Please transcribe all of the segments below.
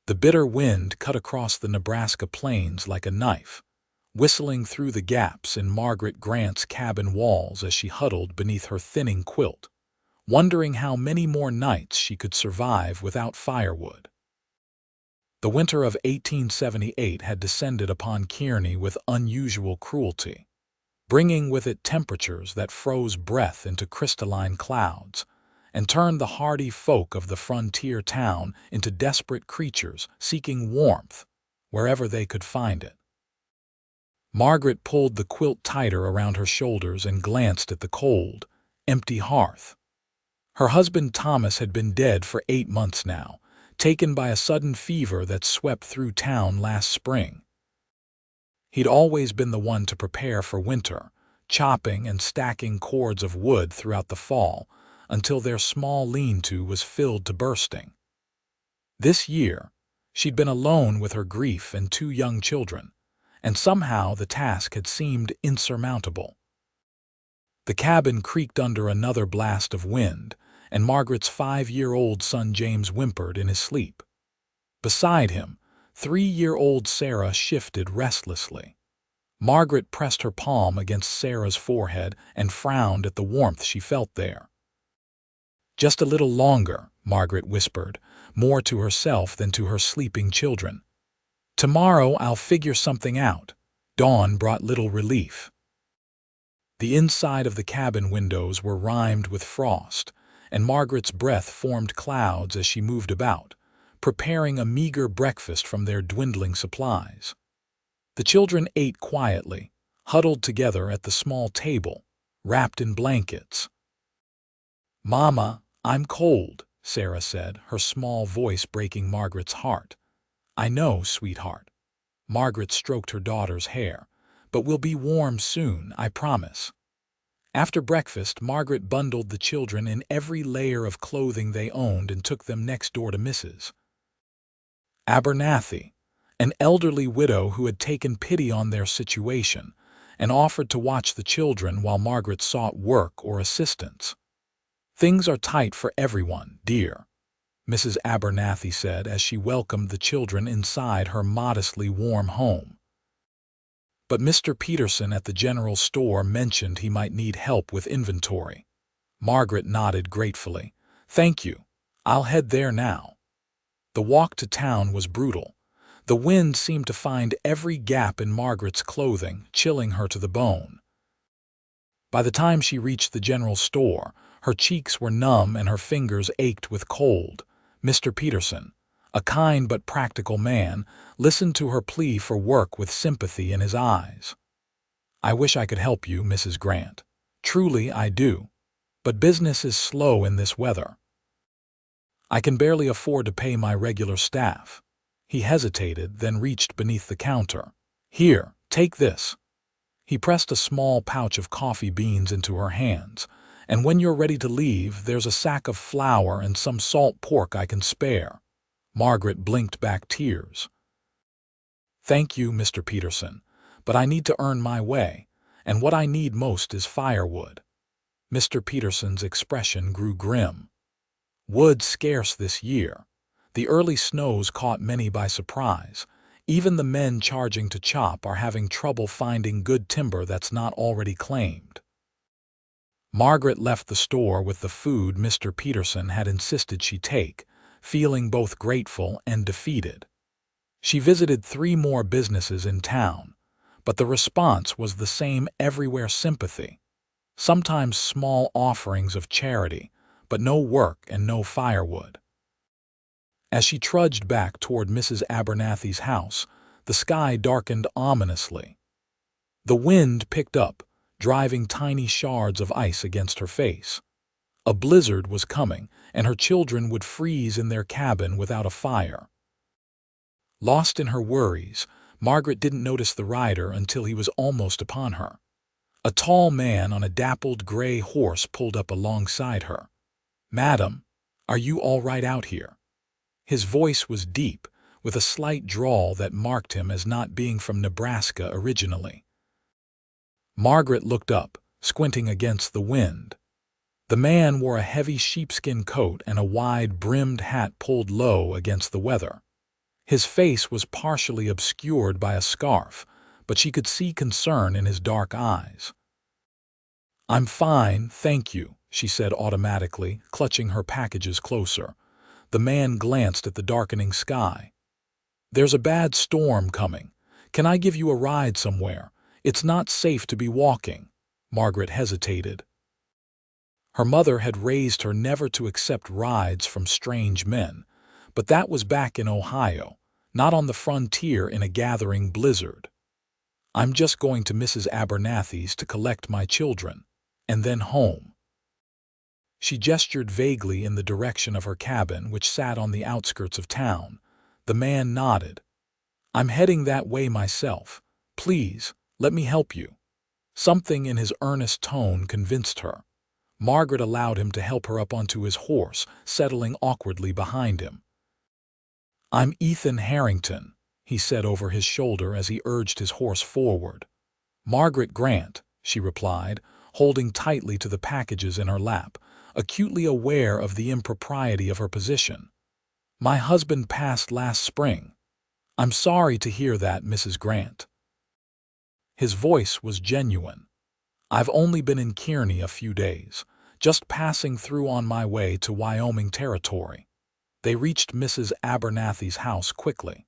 The bitter wind cut across the Nebraska plains like a knife, whistling through the gaps in Margaret Grant's cabin walls as she huddled beneath her thinning quilt, wondering how many more nights she could survive without firewood. The winter of 1878 had descended upon Kearney with unusual cruelty, bringing with it temperatures that froze breath into crystalline clouds and turned the hardy folk of the frontier town into desperate creatures seeking warmth wherever they could find it. Margaret pulled the quilt tighter around her shoulders and glanced at the cold, empty hearth. Her husband Thomas had been dead for 8 months now, taken by a sudden fever that swept through town last spring. He'd always been the one to prepare for winter, chopping and stacking cords of wood throughout the fall until their small lean-to was filled to bursting. This year, she'd been alone with her grief and 2 young children, and somehow the task had seemed insurmountable. The cabin creaked under another blast of wind, and Margaret's 5-year-old son James whimpered in his sleep. Beside him, 3-year-old Sarah shifted restlessly. Margaret pressed her palm against Sarah's forehead and frowned at the warmth she felt there. "Just a little longer," Margaret whispered, more to herself than to her sleeping children. "Tomorrow I'll figure something out." Dawn brought little relief. The inside of the cabin windows were rimed with frost, and Margaret's breath formed clouds as she moved about, preparing a meager breakfast from their dwindling supplies. The children ate quietly, huddled together at the small table, wrapped in blankets. "Mama, I'm cold," Sarah said, her small voice breaking Margaret's heart. "I know, sweetheart." Margaret stroked her daughter's hair. "But we'll be warm soon, I promise." After breakfast, Margaret bundled the children in every layer of clothing they owned and took them next door to Mrs. Abernathy, an elderly widow who had taken pity on their situation and offered to watch the children while Margaret sought work or assistance. "Things are tight for everyone, dear," Mrs. Abernathy said as she welcomed the children inside her modestly warm home. "But Mr. Peterson at the general store mentioned he might need help with inventory." Margaret nodded gratefully. "Thank you. I'll head there now." The walk to town was brutal. The wind seemed to find every gap in Margaret's clothing, chilling her to the bone. By the time she reached the general store, her cheeks were numb and her fingers ached with cold. Mr. Peterson, a kind but practical man, listened to her plea for work with sympathy in his eyes. "I wish I could help you, Mrs. Grant. Truly I do. But business is slow in this weather. I can barely afford to pay my regular staff." He hesitated, then reached beneath the counter. "Here, take this." He pressed a small pouch of coffee beans into her hands. "And when you're ready to leave, there's a sack of flour and some salt pork I can spare." Margaret blinked back tears. "Thank you, Mr. Peterson, but I need to earn my way, and what I need most is firewood." Mr. Peterson's expression grew grim. "Wood's scarce this year. The early snows caught many by surprise. Even the men charging to chop are having trouble finding good timber that's not already claimed." Margaret left the store with the food Mr. Peterson had insisted she take, feeling both grateful and defeated. She visited 3 more businesses in town, but the response was the same everywhere: sympathy. Sometimes small offerings of charity, but no work and no firewood. As she trudged back toward Mrs. Abernathy's house, the sky darkened ominously. The wind picked up, driving tiny shards of ice against her face. A blizzard was coming, and her children would freeze in their cabin without a fire. Lost in her worries, Margaret didn't notice the rider until he was almost upon her. A tall man on a dappled gray horse pulled up alongside her. "Madam, are you all right out here?" His voice was deep, with a slight drawl that marked him as not being from Nebraska originally. Margaret looked up, squinting against the wind. The man wore a heavy sheepskin coat and a wide-brimmed hat pulled low against the weather. His face was partially obscured by a scarf, but she could see concern in his dark eyes. "I'm fine, thank you," she said automatically, clutching her packages closer. The man glanced at the darkening sky. "There's a bad storm coming. Can I give you a ride somewhere? It's not safe to be walking." Margaret hesitated. Her mother had raised her never to accept rides from strange men, but that was back in Ohio, not on the frontier in a gathering blizzard. "I'm just going to Mrs. Abernathy's to collect my children, and then home." She gestured vaguely in the direction of her cabin, which sat on the outskirts of town. The man nodded. "I'm heading that way myself. Please, let me help you." Something in his earnest tone convinced her. Margaret allowed him to help her up onto his horse, settling awkwardly behind him. "I'm Ethan Harrington," he said over his shoulder as he urged his horse forward. "Margaret Grant," she replied, holding tightly to the packages in her lap, acutely aware of the impropriety of her position. "My husband passed last spring." "I'm sorry to hear that, Mrs. Grant." His voice was genuine. "I've only been in Kearney a few days, just passing through on my way to Wyoming Territory." They reached Mrs. Abernathy's house quickly.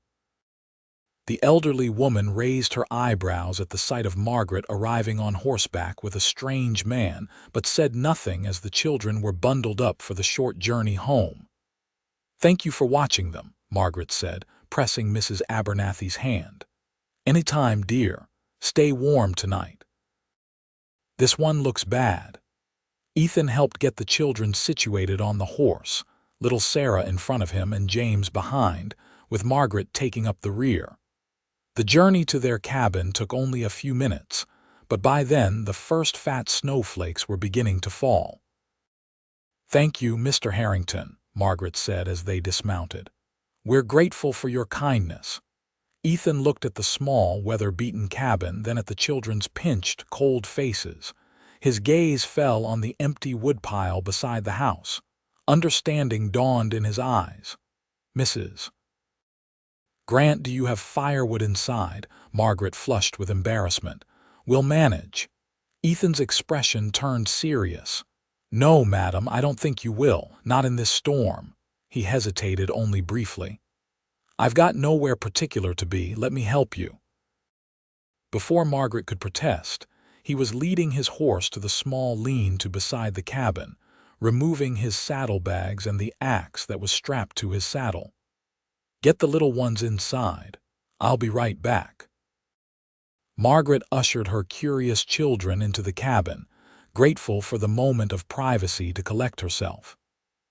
The elderly woman raised her eyebrows at the sight of Margaret arriving on horseback with a strange man, but said nothing as the children were bundled up for the short journey home. "Thank you for watching them," Margaret said, pressing Mrs. Abernathy's hand. "Anytime, dear. Stay warm tonight." "This one looks bad." Ethan helped get the children situated on the horse, little Sarah in front of him and James behind, with Margaret taking up the rear. The journey to their cabin took only a few minutes, but by then the first fat snowflakes were beginning to fall. "Thank you, Mr. Harrington," Margaret said as they dismounted. "We're grateful for your kindness." Ethan looked at the small, weather-beaten cabin, then at the children's pinched, cold faces. His gaze fell on the empty woodpile beside the house. Understanding dawned in his eyes. "Mrs. Grant, do you have firewood inside?" Margaret flushed with embarrassment. "We'll manage." Ethan's expression turned serious. "No, madam, I don't think you will, not in this storm." He hesitated only briefly. "I've got nowhere particular to be, let me help you." Before Margaret could protest, he was leading his horse to the small lean-to beside the cabin, removing his saddlebags and the axe that was strapped to his saddle. "Get the little ones inside. I'll be right back." Margaret ushered her curious children into the cabin, grateful for the moment of privacy to collect herself.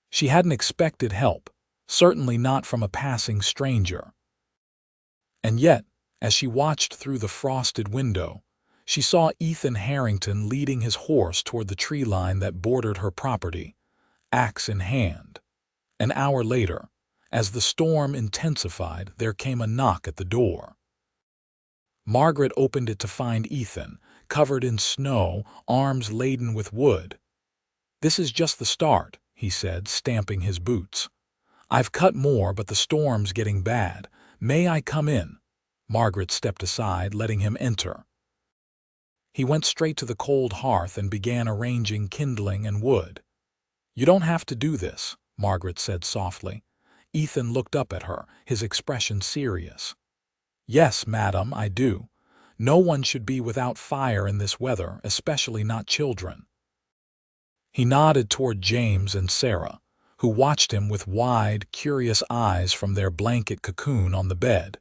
She hadn't expected help, certainly not from a passing stranger. And yet, as she watched through the frosted window, she saw Ethan Harrington leading his horse toward the tree line that bordered her property, axe in hand. An hour later, as the storm intensified, there came a knock at the door. Margaret opened it to find Ethan, covered in snow, arms laden with wood. "This is just the start," he said, stamping his boots. "I've cut more, but the storm's getting bad. May I come in?" Margaret stepped aside, letting him enter. He went straight to the cold hearth and began arranging kindling and wood. "You don't have to do this," Margaret said softly. Ethan looked up at her, his expression serious. "Yes, madam, I do. No one should be without fire in this weather, especially not children." He nodded toward James and Sarah, who watched him with wide, curious eyes from their blanket cocoon on the bed.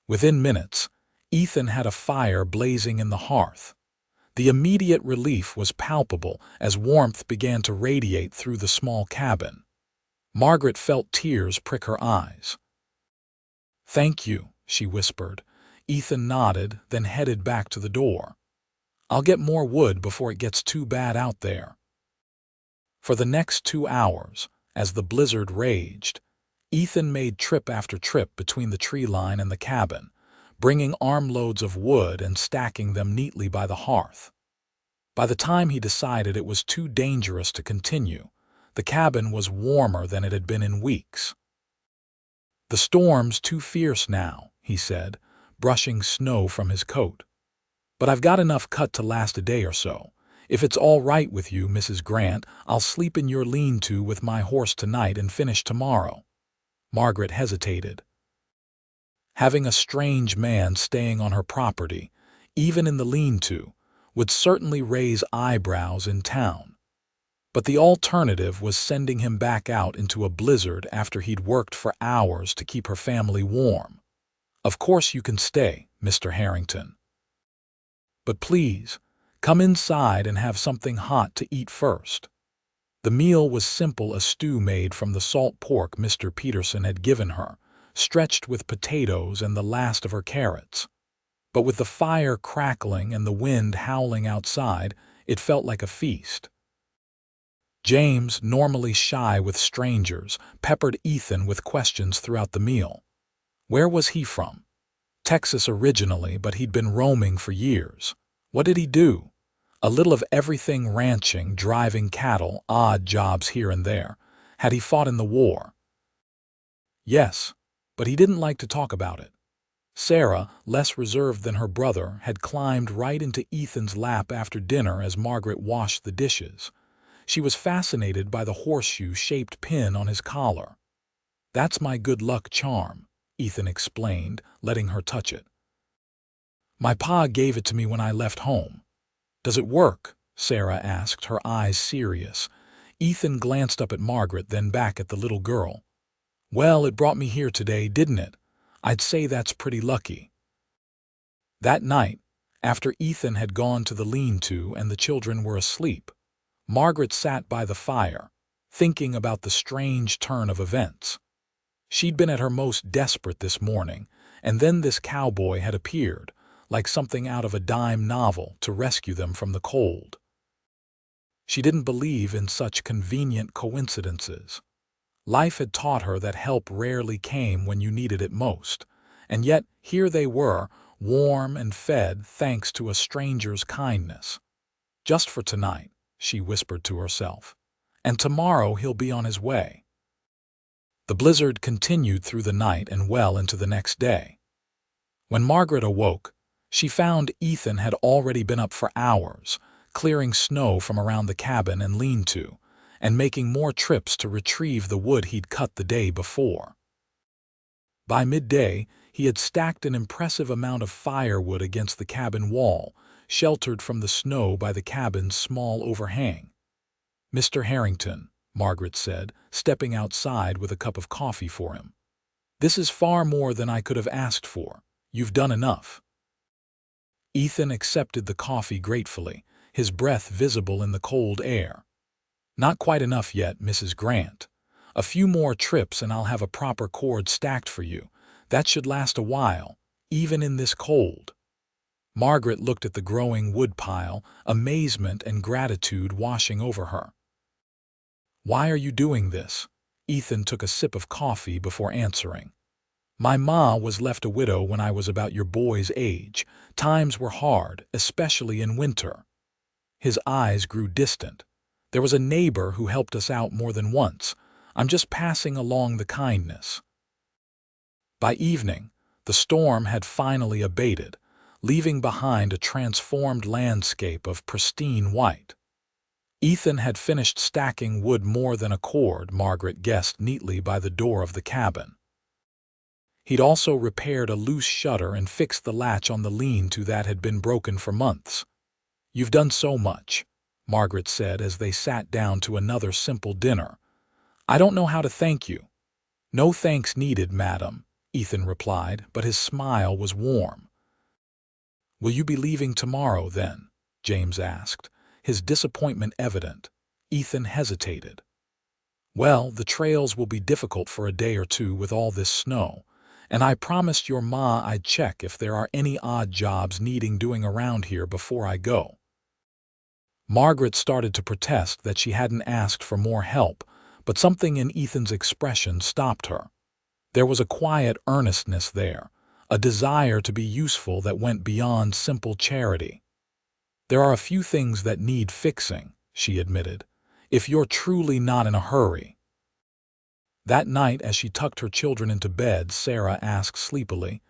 Within minutes, Ethan had a fire blazing in the hearth. The immediate relief was palpable as warmth began to radiate through the small cabin. Margaret felt tears prick her eyes. "Thank you," she whispered. Ethan nodded, then headed back to the door. "I'll get more wood before it gets too bad out there." For the next 2 hours, as the blizzard raged, Ethan made trip after trip between the tree line and the cabin, bringing armloads of wood and stacking them neatly by the hearth. By the time he decided it was too dangerous to continue, the cabin was warmer than it had been in weeks. "The storm's too fierce now," he said, brushing snow from his coat. "But I've got enough cut to last a day or so. If it's all right with you, Mrs. Grant, I'll sleep in your lean-to with my horse tonight and finish tomorrow." Margaret hesitated. Having a strange man staying on her property, even in the lean-to, would certainly raise eyebrows in town. But the alternative was sending him back out into a blizzard after he'd worked for hours to keep her family warm. "Of course you can stay, Mr. Harrington. But please, come inside and have something hot to eat first." The meal was simple, a stew made from the salt pork Mr. Peterson had given her, stretched with potatoes and the last of her carrots. But with the fire crackling and the wind howling outside, it felt like a feast. James, normally shy with strangers, peppered Ethan with questions throughout the meal. Where was he from? Texas originally, but he'd been roaming for years. What did he do? A little of everything: ranching, driving cattle, odd jobs here and there. Had he fought in the war? Yes, but he didn't like to talk about it. Sarah, less reserved than her brother, had climbed right into Ethan's lap after dinner as Margaret washed the dishes. She was fascinated by the horseshoe-shaped pin on his collar. "That's my good luck charm," Ethan explained, letting her touch it. "My pa gave it to me when I left home." "Does it work?" Sarah asked, her eyes serious. Ethan glanced up at Margaret, then back at the little girl. "Well, it brought me here today, didn't it? I'd say that's pretty lucky." That night, after Ethan had gone to the lean-to and the children were asleep, Margaret sat by the fire, thinking about the strange turn of events. She'd been at her most desperate this morning, and then this cowboy had appeared, like something out of a dime novel, to rescue them from the cold. She didn't believe in such convenient coincidences. Life had taught her that help rarely came when you needed it most, and yet here they were, warm and fed thanks to a stranger's kindness. "Just for tonight," she whispered to herself, "and tomorrow he'll be on his way." The blizzard continued through the night and well into the next day. When Margaret awoke, she found Ethan had already been up for hours, clearing snow from around the cabin and lean-to, and making more trips to retrieve the wood he'd cut the day before. By midday, he had stacked an impressive amount of firewood against the cabin wall, sheltered from the snow by the cabin's small overhang. "Mr. Harrington," Margaret said, stepping outside with a cup of coffee for him. "This is far more than I could have asked for. You've done enough." Ethan accepted the coffee gratefully, his breath visible in the cold air. "Not quite enough yet, Mrs. Grant. A few more trips and I'll have a proper cord stacked for you. That should last a while, even in this cold." Margaret looked at the growing wood pile, amazement and gratitude washing over her. "Why are you doing this?" Ethan took a sip of coffee before answering. "My ma was left a widow when I was about your boy's age. Times were hard, especially in winter." His eyes grew distant. "There was a neighbor who helped us out more than once. I'm just passing along the kindness." By evening, the storm had finally abated, leaving behind a transformed landscape of pristine white. Ethan had finished stacking wood more than a cord, Margaret guessed neatly by the door of the cabin. He'd also repaired a loose shutter and fixed the latch on the lean-to that had been broken for months. "You've done so much," Margaret said as they sat down to another simple dinner. "I don't know how to thank you." "No thanks needed, madam," Ethan replied, but his smile was warm. "Will you be leaving tomorrow, then?" James asked, his disappointment evident. Ethan hesitated. "Well, the trails will be difficult for a day or two with all this snow, and I promised your ma I'd check if there are any odd jobs needing doing around here before I go." Margaret started to protest that she hadn't asked for more help, but something in Ethan's expression stopped her. There was a quiet earnestness there, a desire to be useful that went beyond simple charity. "There are a few things that need fixing," she admitted, "if you're truly not in a hurry." That night, as she tucked her children into bed, Sarah asked sleepily,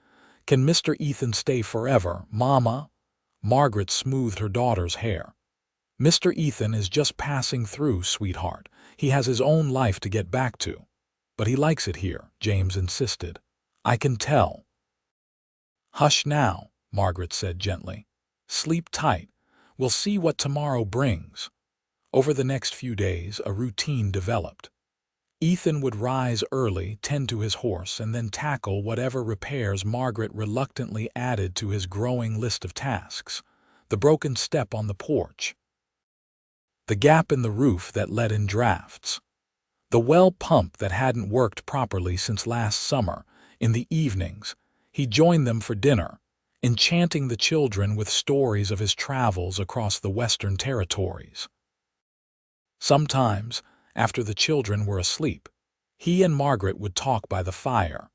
"Can Mr. Ethan stay forever, Mama?" Margaret smoothed her daughter's hair. "Mr. Ethan is just passing through, sweetheart. He has his own life to get back to." "But he likes it here," James insisted. "I can tell." "Hush now," Margaret said gently. "Sleep tight. We'll see what tomorrow brings." Over the next few days, a routine developed. Ethan would rise early, tend to his horse, and then tackle whatever repairs Margaret reluctantly added to his growing list of tasks. The broken step on the porch, the gap in the roof that let in drafts, the well pump that hadn't worked properly since last summer. In the evenings, he joined them for dinner, enchanting the children with stories of his travels across the Western Territories. Sometimes, after the children were asleep, he and Margaret would talk by the fire,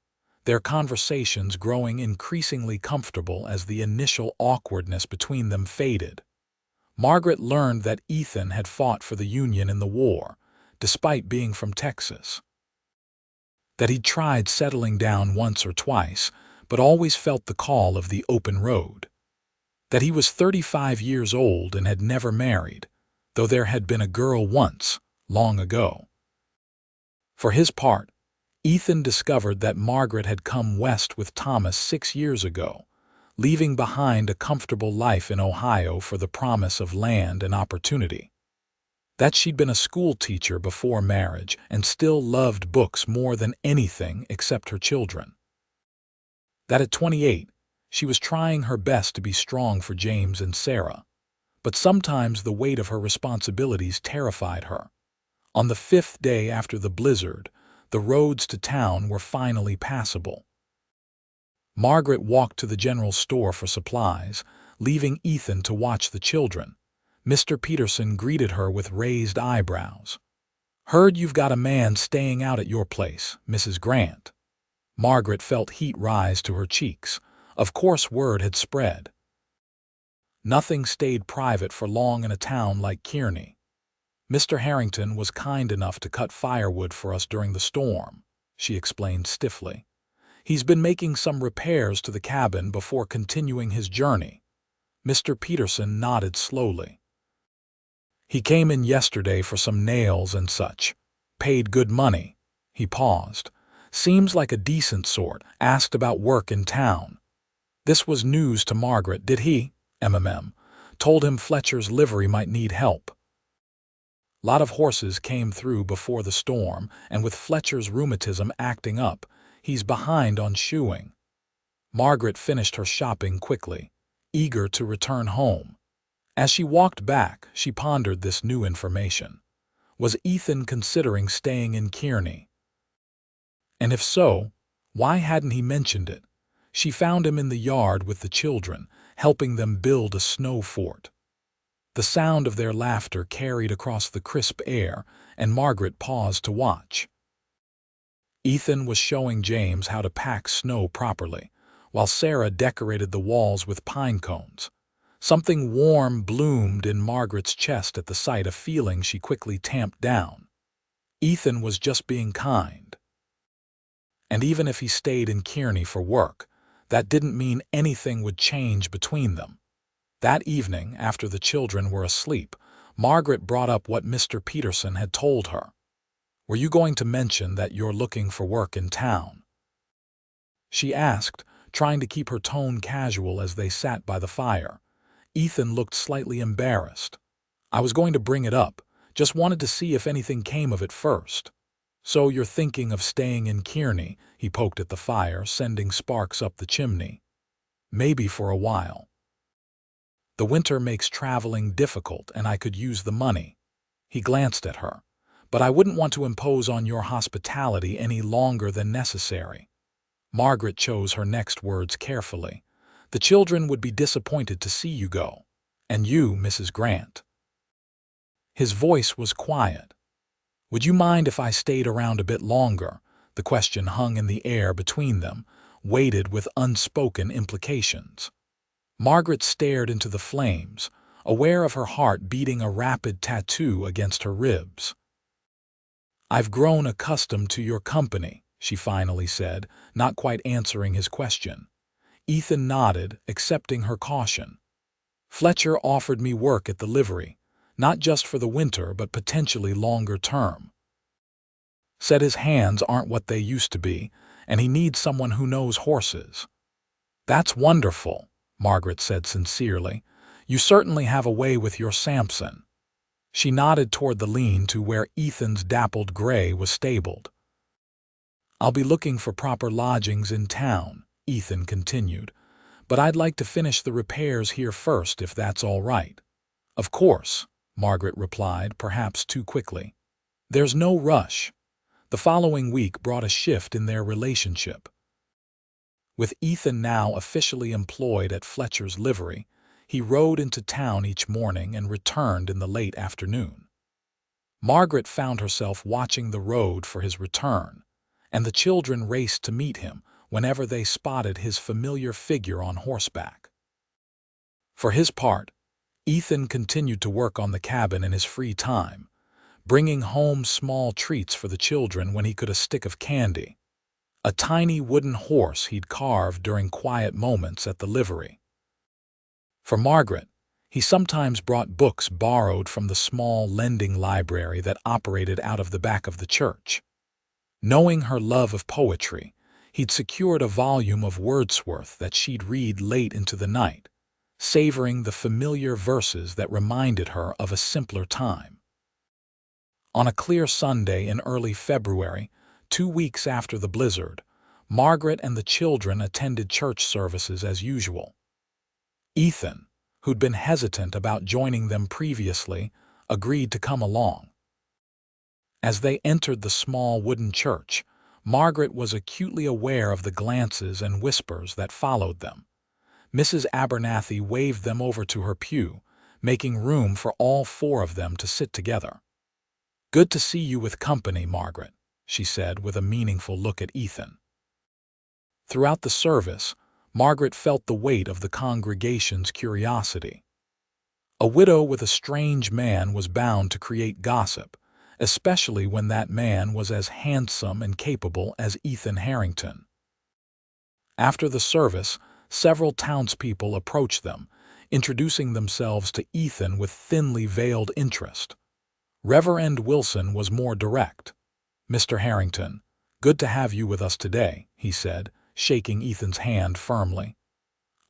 their conversations growing increasingly comfortable as the initial awkwardness between them faded. Margaret learned that Ethan had fought for the Union in the war, despite being from Texas. That he'd tried settling down once or twice, but always felt the call of the open road. That he was 35 years old and had never married, though there had been a girl once, long ago. For his part, Ethan discovered that Margaret had come west with Thomas 6 years ago, leaving behind a comfortable life in Ohio for the promise of land and opportunity. That she'd been a school teacher before marriage and still loved books more than anything except her children. That at 28, she was trying her best to be strong for James and Sarah, but sometimes the weight of her responsibilities terrified her. On the 5th day after the blizzard, the roads to town were finally passable. Margaret walked to the general store for supplies, leaving Ethan to watch the children. Mr. Peterson greeted her with raised eyebrows. "Heard you've got a man staying out at your place, Mrs. Grant." Margaret felt heat rise to her cheeks. Of course word had spread. Nothing stayed private for long in a town like Kearney. "Mr. Harrington was kind enough to cut firewood for us during the storm," she explained stiffly. "He's been making some repairs to the cabin before continuing his journey." Mr. Peterson nodded slowly. "He came in yesterday for some nails and such. Paid good money." He paused. "Seems like a decent sort. Asked about work in town." This was news to Margaret. "Did he?" "Told him Fletcher's livery might need help." Lot of horses came through before the storm, and with Fletcher's rheumatism acting up, he's behind on shoeing. Margaret finished her shopping quickly, eager to return home. As she walked back, she pondered this new information. Was Ethan considering staying in Kearney? And if so, why hadn't he mentioned it? She found him in the yard with the children, helping them build a snow fort. The sound of their laughter carried across the crisp air, and Margaret paused to watch. Ethan was showing James how to pack snow properly, while Sarah decorated the walls with pine cones. Something warm bloomed in Margaret's chest at the sight, a feeling she quickly tamped down. Ethan was just being kind. And even if he stayed in Kearney for work, that didn't mean anything would change between them. That evening, after the children were asleep, Margaret brought up what Mr. Peterson had told her. "Were you going to mention that you're looking for work in town?" she asked, trying to keep her tone casual as they sat by the fire. Ethan looked slightly embarrassed. "I was going to bring it up, just wanted to see if anything came of it first." "So you're thinking of staying in Kearney?" He poked at the fire, sending sparks up the chimney. "Maybe for a while. The winter makes traveling difficult, and I could use the money." He glanced at her. "But I wouldn't want to impose on your hospitality any longer than necessary." Margaret chose her next words carefully. "The children would be disappointed to see you go. And you, Mrs. Grant." His voice was quiet. "Would you mind if I stayed around a bit longer?" The question hung in the air between them, weighted with unspoken implications. Margaret stared into the flames, aware of her heart beating a rapid tattoo against her ribs. "I've grown accustomed to your company," she finally said, not quite answering his question. Ethan nodded, accepting her caution. "Fletcher offered me work at the livery, not just for the winter but potentially longer term. Said his hands aren't what they used to be, and he needs someone who knows horses." "That's wonderful," Margaret said sincerely. "You certainly have a way with your Samson." She nodded toward the lean-to where Ethan's dappled gray was stabled. "I'll be looking for proper lodgings in town," Ethan continued, "but I'd like to finish the repairs here first if that's all right." "Of course," Margaret replied, perhaps too quickly. "There's no rush." The following week brought a shift in their relationship. With Ethan now officially employed at Fletcher's livery, he rode into town each morning and returned in the late afternoon. Margaret found herself watching the road for his return, and the children raced to meet him whenever they spotted his familiar figure on horseback. For his part, Ethan continued to work on the cabin in his free time, bringing home small treats for the children when he could, a stick of candy, a tiny wooden horse he'd carved during quiet moments at the livery. For Margaret, he sometimes brought books borrowed from the small lending library that operated out of the back of the church. Knowing her love of poetry, he'd secured a volume of Wordsworth that she'd read late into the night, savoring the familiar verses that reminded her of a simpler time. On a clear Sunday in early February, 2 weeks after the blizzard, Margaret and the children attended church services as usual. Ethan, who'd been hesitant about joining them previously, agreed to come along. As they entered the small wooden church, Margaret was acutely aware of the glances and whispers that followed them. Mrs. Abernathy waved them over to her pew, making room for all 4 of them to sit together. "Good to see you with company, Margaret," she said with a meaningful look at Ethan. Throughout the service, Margaret felt the weight of the congregation's curiosity. A widow with a strange man was bound to create gossip, especially when that man was as handsome and capable as Ethan Harrington. After the service, several townspeople approached them, introducing themselves to Ethan with thinly veiled interest. Reverend Wilson was more direct. "Mr. Harrington, good to have you with us today," he said, shaking Ethan's hand firmly.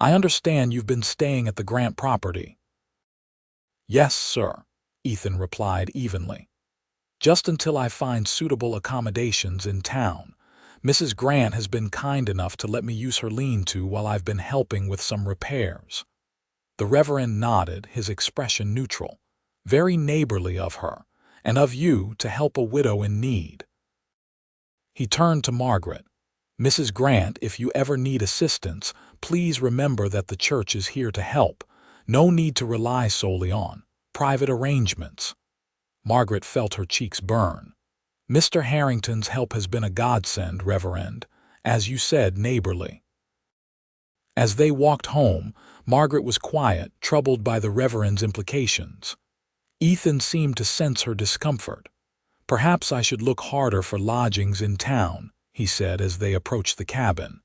"I understand you've been staying at the Grant property." "Yes, sir," Ethan replied evenly. "Just until I find suitable accommodations in town. Mrs. Grant has been kind enough to let me use her lean-to while I've been helping with some repairs." The Reverend nodded, his expression neutral. "Very neighborly of her, and of you, to help a widow in need." He turned to Margaret. "Mrs. Grant, if you ever need assistance, please remember that the church is here to help. No need to rely solely on private arrangements." Margaret felt her cheeks burn. "Mr. Harrington's help has been a godsend, Reverend, as you said, neighborly." As they walked home, Margaret was quiet, troubled by the Reverend's implications. Ethan seemed to sense her discomfort. "Perhaps I should look harder for lodgings in town," he said as they approached the cabin.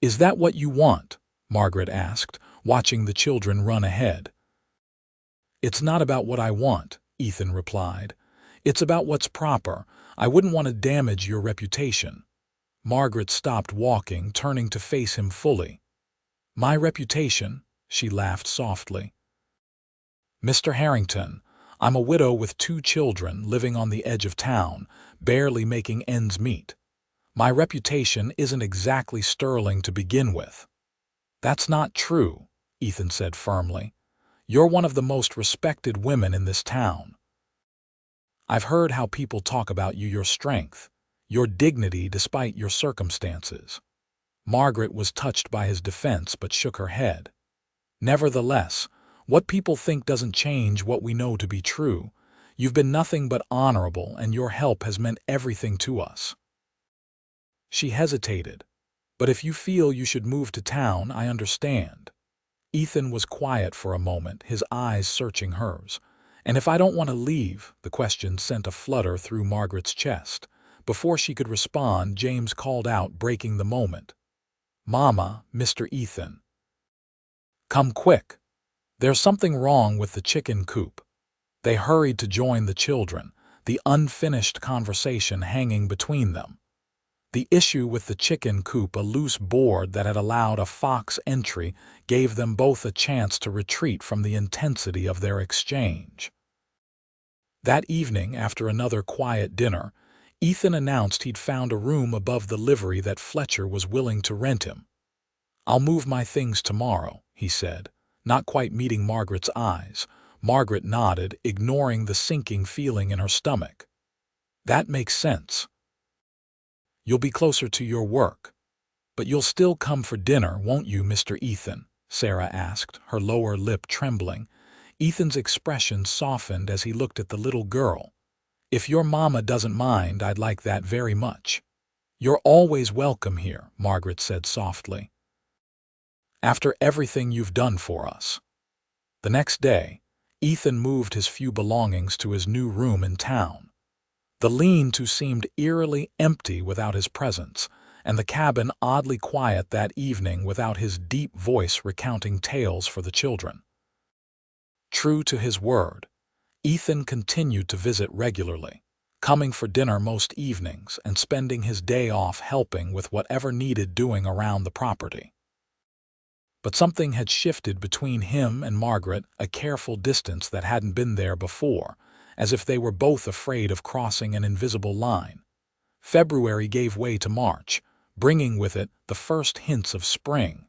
"Is that what you want?" Margaret asked, watching the children run ahead. "It's not about what I want," Ethan replied. "It's about what's proper. I wouldn't want to damage your reputation." Margaret stopped walking, turning to face him fully. "My reputation?" she laughed softly. "Mr. Harrington, I'm a widow with 2 children living on the edge of town, barely making ends meet. My reputation isn't exactly sterling to begin with." "That's not true," Ethan said firmly. "You're one of the most respected women in this town. I've heard how people talk about you, your strength, your dignity despite your circumstances." Margaret was touched by his defense but shook her head. "Nevertheless, what people think doesn't change what we know to be true. You've been nothing but honorable, and your help has meant everything to us." She hesitated. "But if you feel you should move to town, I understand." Ethan was quiet for a moment, his eyes searching hers, And if I don't want to leave, the question sent a flutter through Margaret's chest. Before she could respond, James called out, breaking the moment. "Mama, Mr. Ethan. Come quick. There's something wrong with the chicken coop." They hurried to join the children, the unfinished conversation hanging between them. The issue with the chicken coop, a loose board that had allowed a fox entry, gave them both a chance to retreat from the intensity of their exchange. That evening, after another quiet dinner, Ethan announced he'd found a room above the livery that Fletcher was willing to rent him. "I'll move my things tomorrow," he said, not quite meeting Margaret's eyes. Margaret nodded, ignoring the sinking feeling in her stomach. "That makes sense. You'll be closer to your work. But you'll still come for dinner, won't you, Mr. Ethan?" Sarah asked, her lower lip trembling. Ethan's expression softened as he looked at the little girl. "If your mama doesn't mind, I'd like that very much." "You're always welcome here," Margaret said softly. "After everything you've done for us." The next day, Ethan moved his few belongings to his new room in town. The lean-to seemed eerily empty without his presence, and the cabin oddly quiet that evening without his deep voice recounting tales for the children. True to his word, Ethan continued to visit regularly, coming for dinner most evenings and spending his day off helping with whatever needed doing around the property. But something had shifted between him and Margaret, a careful distance that hadn't been there before, as if they were both afraid of crossing an invisible line. February gave way to March, bringing with it the first hints of spring.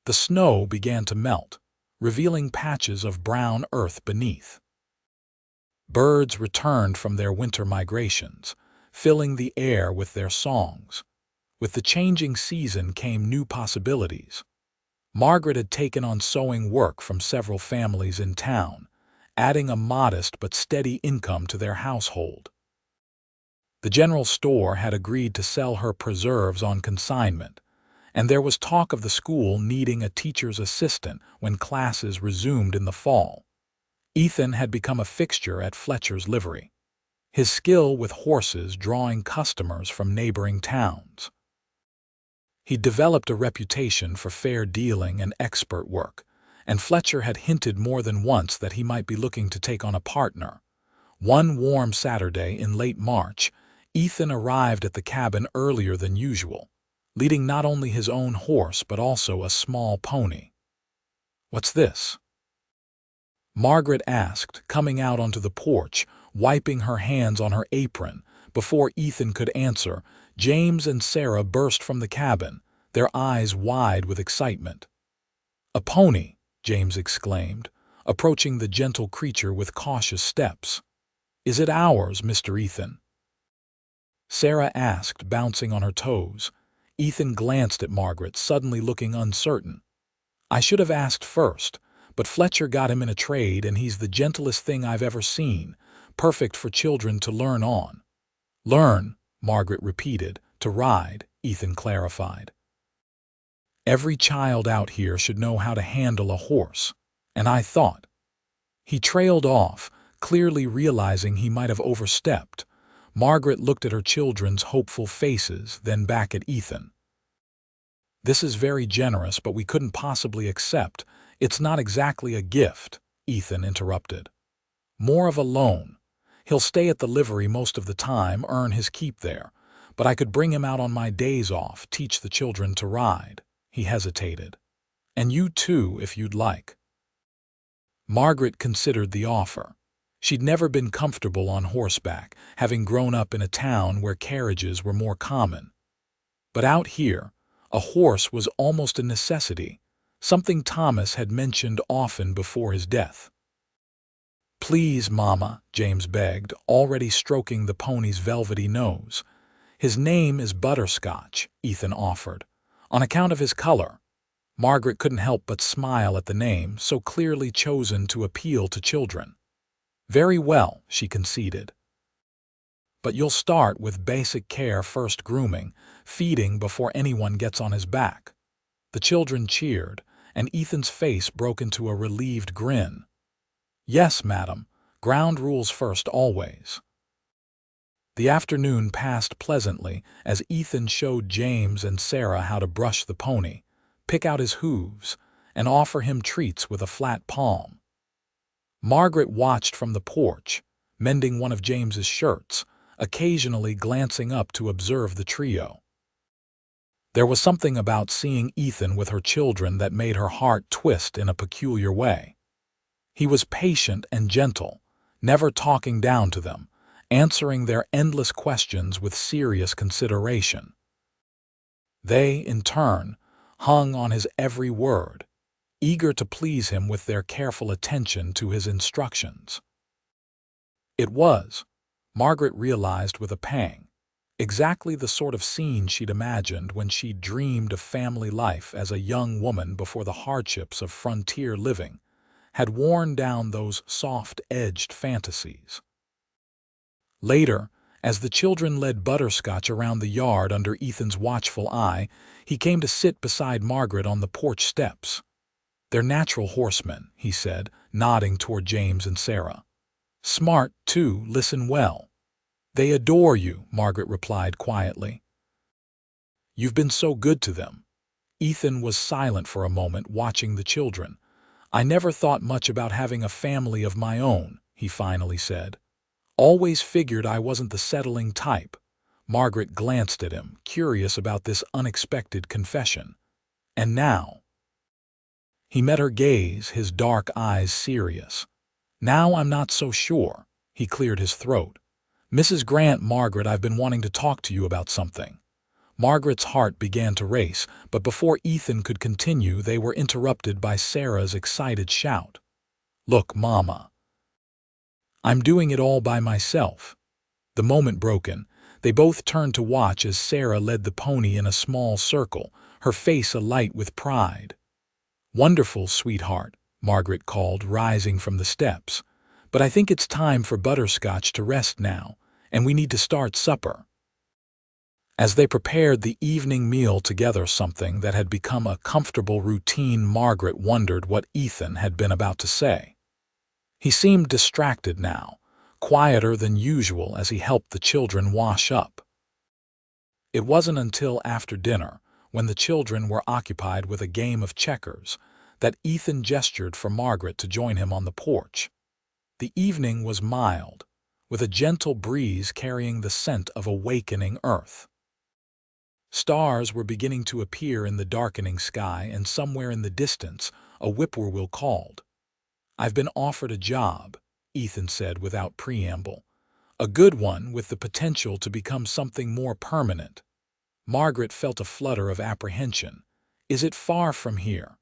The snow began to melt, revealing patches of brown earth beneath. Birds returned from their winter migrations, filling the air with their songs. With the changing season came new possibilities. Margaret had taken on sewing work from several families in town, adding a modest but steady income to their household. The general store had agreed to sell her preserves on consignment, and there was talk of the school needing a teacher's assistant when classes resumed in the fall. Ethan had become a fixture at Fletcher's livery, his skill with horses drawing customers from neighboring towns. He'd developed a reputation for fair dealing and expert work, and Fletcher had hinted more than once that he might be looking to take on a partner. One warm Saturday in late March, Ethan arrived at the cabin earlier than usual, leading not only his own horse but also a small pony. "What's this?" Margaret asked, coming out onto the porch, wiping her hands on her apron. Before Ethan could answer, James and Sarah burst from the cabin, their eyes wide with excitement. "A pony!" James exclaimed, approaching the gentle creature with cautious steps. "Is it ours, Mr. Ethan?" Sarah asked, bouncing on her toes. Ethan glanced at Margaret, suddenly looking uncertain. "I should have asked first, but Fletcher got him in a trade and he's the gentlest thing I've ever seen, perfect for children to learn on." "Learn," Margaret repeated. "To ride," Ethan clarified. "Every child out here should know how to handle a horse, and I thought." He trailed off, clearly realizing he might have overstepped. Margaret looked at her children's hopeful faces, then back at Ethan. "This is very generous, but we couldn't possibly accept. It's not exactly a gift," Ethan interrupted. "More of a loan. He'll stay at the livery most of the time, earn his keep there. But I could bring him out on my days off, teach the children to ride." He hesitated. "And you too, if you'd like." Margaret considered the offer. She'd never been comfortable on horseback, having grown up in a town where carriages were more common. But out here, a horse was almost a necessity, something Thomas had mentioned often before his death. "Please, Mama," James begged, already stroking the pony's velvety nose. "His name is Butterscotch," Ethan offered, "on account of his color." Margaret couldn't help but smile at the name, so clearly chosen to appeal to children. "Very well," she conceded. "But you'll start with basic care first, grooming, feeding before anyone gets on his back." The children cheered, and Ethan's face broke into a relieved grin. "Yes, madam, Ground rules first always. The afternoon passed pleasantly as Ethan showed James and Sarah how to brush the pony, pick out his hooves, and offer him treats with a flat palm. Margaret watched from the porch, mending one of James's shirts, occasionally glancing up to observe the trio. There was something about seeing Ethan with her children that made her heart twist in a peculiar way. He was patient and gentle, never talking down to them, answering their endless questions with serious consideration. They, in turn, hung on his every word, eager to please him with their careful attention to his instructions. It was, Margaret realized with a pang, exactly the sort of scene she'd imagined when she dreamed of family life as a young woman before the hardships of frontier living had worn down those soft-edged fantasies. Later, as the children led Butterscotch around the yard under Ethan's watchful eye, he came to sit beside Margaret on the porch steps. "They're natural horsemen," he said, nodding toward James and Sarah. "Smart, too, listen well." "They adore you," Margaret replied quietly. "You've been so good to them." Ethan was silent for a moment, watching the children. "I never thought much about having a family of my own," he finally said. "Always figured I wasn't the settling type." Margaret glanced at him, curious about this unexpected confession. "And now?" He met her gaze, his dark eyes serious. "Now I'm not so sure." He cleared his throat. "Mrs. Grant, Margaret, I've been wanting to talk to you about something." Margaret's heart began to race, but before Ethan could continue, they were interrupted by Sarah's excited shout. "Look, Mama. I'm doing it all by myself." The moment broken, they both turned to watch as Sarah led the pony in a small circle, her face alight with pride. "Wonderful, sweetheart," Margaret called, rising from the steps. "But I think it's time for Butterscotch to rest now, and we need to start supper." As they prepared the evening meal together, something that had become a comfortable routine, Margaret wondered what Ethan had been about to say. He seemed distracted now, quieter than usual as he helped the children wash up. It wasn't until after dinner, when the children were occupied with a game of checkers, that Ethan gestured for Margaret to join him on the porch. The evening was mild, with a gentle breeze carrying the scent of awakening earth. Stars were beginning to appear in the darkening sky, and somewhere in the distance, a whippoorwill called. "I've been offered a job," Ethan said without preamble. "A good one with the potential to become something more permanent." Margaret felt a flutter of apprehension. "Is it far from here?"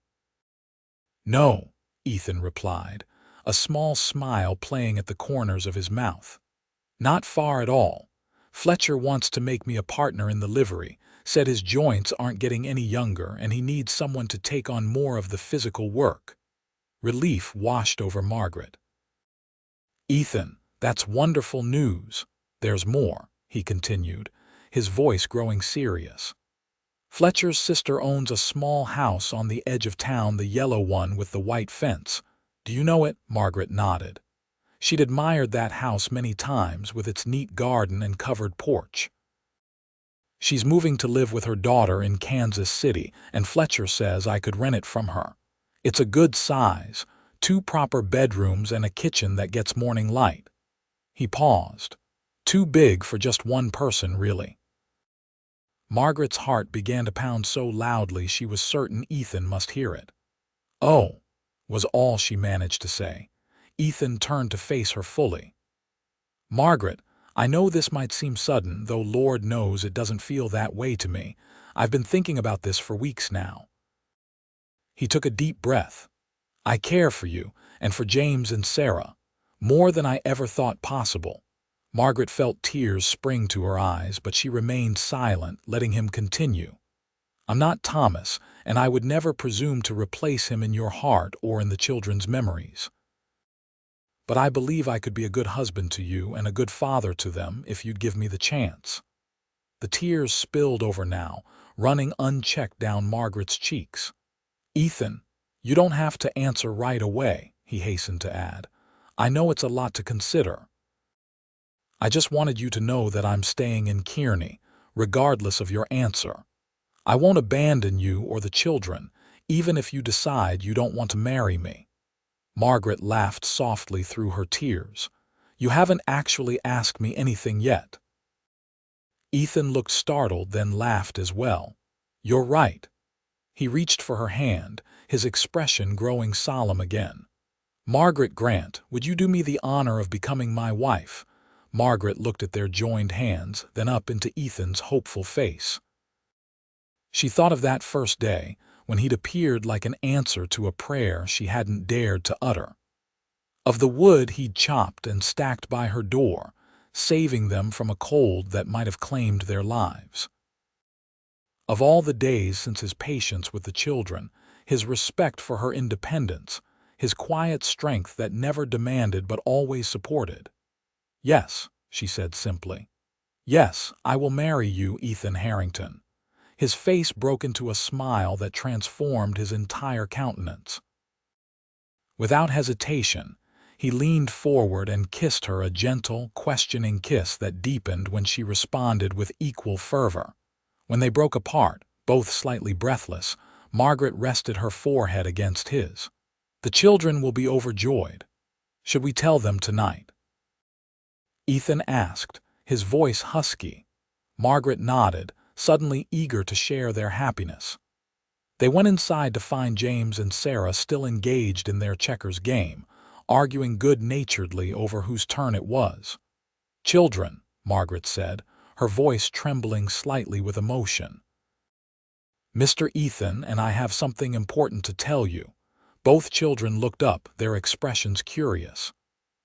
"No," Ethan replied, a small smile playing at the corners of his mouth. "Not far at all. Fletcher wants to make me a partner in the livery, said his joints aren't getting any younger and he needs someone to take on more of the physical work." Relief washed over Margaret. "Ethan, that's wonderful news. There's more," he continued, his voice growing serious. "Fletcher's sister owns a small house on the edge of town, the yellow one with the white fence. Do you know it?" Margaret nodded. She'd admired that house many times, with its neat garden and covered porch. "She's moving to live with her daughter in Kansas City, and Fletcher says I could rent it from her. It's a good size, 2 proper bedrooms and a kitchen that gets morning light." He paused. "Too big for just one person, really." Margaret's heart began to pound so loudly she was certain Ethan must hear it. "Oh," was all she managed to say. Ethan turned to face her fully. "Margaret, I know this might seem sudden, though Lord knows it doesn't feel that way to me. I've been thinking about this for weeks now." He took a deep breath. "I care for you, and for James and Sarah, more than I ever thought possible." Margaret felt tears spring to her eyes, but she remained silent, letting him continue. "I'm not Thomas, and I would never presume to replace him in your heart or in the children's memories. But I believe I could be a good husband to you and a good father to them if you'd give me the chance." The tears spilled over now, running unchecked down Margaret's cheeks. "Ethan, you don't have to answer right away," he hastened to add. I know it's a lot to consider. I just wanted you to know that I'm staying in Kearney, regardless of your answer. I won't abandon you or the children, even if you decide you don't want to marry me." Margaret laughed softly through her tears. "You haven't actually asked me anything yet." Ethan looked startled, then laughed as well. "You're right." He reached for her hand, his expression growing solemn again. "Margaret Grant, would you do me the honor of becoming my wife?" Margaret looked at their joined hands, then up into Ethan's hopeful face. She thought of that first day, when he'd appeared like an answer to a prayer she hadn't dared to utter. Of the wood he'd chopped and stacked by her door, saving them from a cold that might have claimed their lives. Of all the days since his patience with the children, his respect for her independence, his quiet strength that never demanded but always supported. "Yes," she said simply. "Yes, I will marry you, Ethan Harrington." His face broke into a smile that transformed his entire countenance. Without hesitation, he leaned forward and kissed her, a gentle, questioning kiss that deepened when she responded with equal fervor. When they broke apart, both slightly breathless, Margaret rested her forehead against his. "The children will be overjoyed. Should we tell them tonight?" Ethan asked, his voice husky. Margaret nodded, suddenly eager to share their happiness. They went inside to find James and Sarah still engaged in their checkers game, arguing good-naturedly over whose turn it was. "Children," Margaret said, her voice trembling slightly with emotion. "Mr. Ethan and I have something important to tell you." Both children looked up, their expressions curious.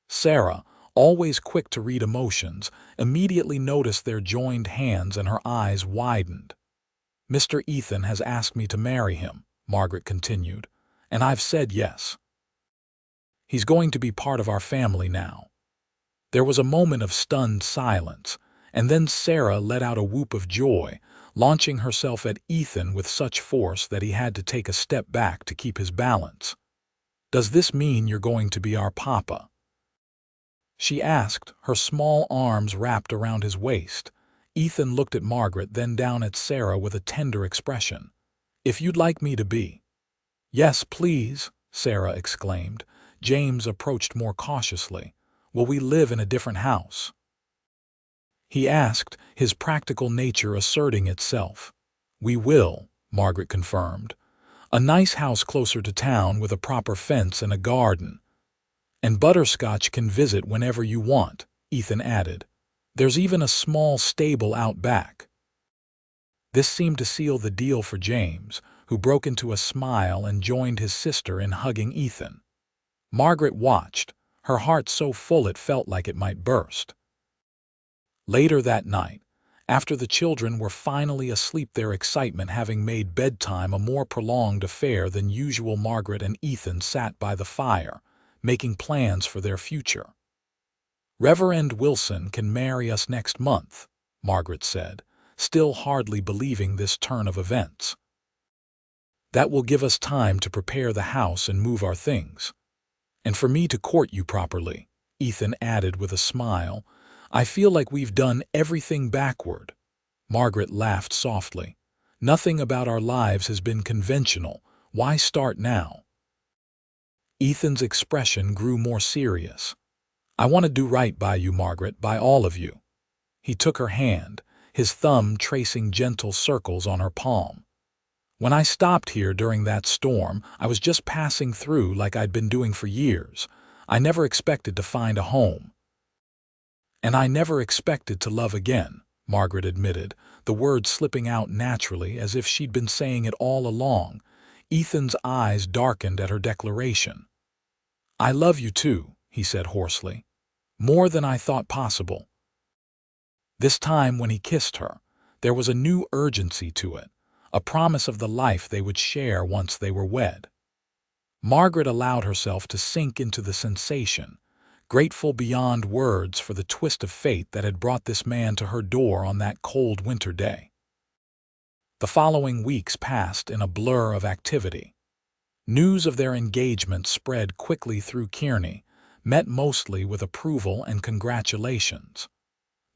Sarah, always quick to read emotions, immediately noticed their joined hands and her eyes widened. "Mr. Ethan has asked me to marry him," Margaret continued, "and I've said yes. He's going to be part of our family now." There was a moment of stunned silence, and then Sarah let out a whoop of joy, launching herself at Ethan with such force that he had to take a step back to keep his balance. "Does this mean you're going to be our papa?" she asked, her small arms wrapped around his waist. Ethan looked at Margaret, then down at Sarah with a tender expression. "If you'd like me to be." "Yes, please," Sarah exclaimed. James approached more cautiously. "Will we live in a different house?" he asked, his practical nature asserting itself. "We will," Margaret confirmed. "A nice house closer to town with a proper fence and a garden. And Butterscotch can visit whenever you want," Ethan added. "There's even a small stable out back." This seemed to seal the deal for James, who broke into a smile and joined his sister in hugging Ethan. Margaret watched, her heart so full it felt like it might burst. Later that night, after the children were finally asleep, their excitement having made bedtime a more prolonged affair than usual, Margaret and Ethan sat by the fire, making plans for their future. "Reverend Wilson can marry us next month," Margaret said, still hardly believing this turn of events. "That will give us time to prepare the house and move our things. And for me to court you properly," Ethan added with a smile. "I feel like we've done everything backward." Margaret laughed softly. "Nothing about our lives has been conventional. Why start now?" Ethan's expression grew more serious. "I want to do right by you, Margaret, by all of you." He took her hand, his thumb tracing gentle circles on her palm. "When I stopped here during that storm, I was just passing through like I'd been doing for years. I never expected to find a home. And I never expected to love again," Margaret admitted, the words slipping out naturally as if she'd been saying it all along. Ethan's eyes darkened at her declaration. "I love you too," he said hoarsely. "More than I thought possible." This time when he kissed her, there was a new urgency to it, a promise of the life they would share once they were wed. Margaret allowed herself to sink into the sensation, grateful beyond words for the twist of fate that had brought this man to her door on that cold winter day. The following weeks passed in a blur of activity. News of their engagement spread quickly through Kearney, met mostly with approval and congratulations.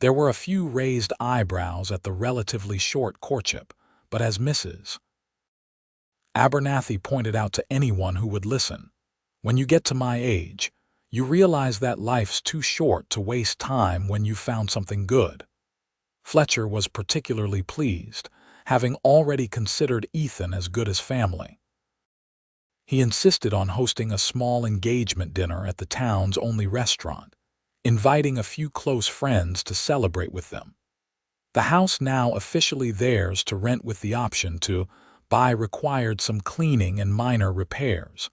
There were a few raised eyebrows at the relatively short courtship, but as Mrs. Abernathy pointed out to anyone who would listen, when you get to my age, you realize that life's too short to waste time when you've found something good. Fletcher was particularly pleased, having already considered Ethan as good as family. He insisted on hosting a small engagement dinner at the town's only restaurant, inviting a few close friends to celebrate with them. The house now officially theirs to rent with the option to buy required some cleaning and minor repairs,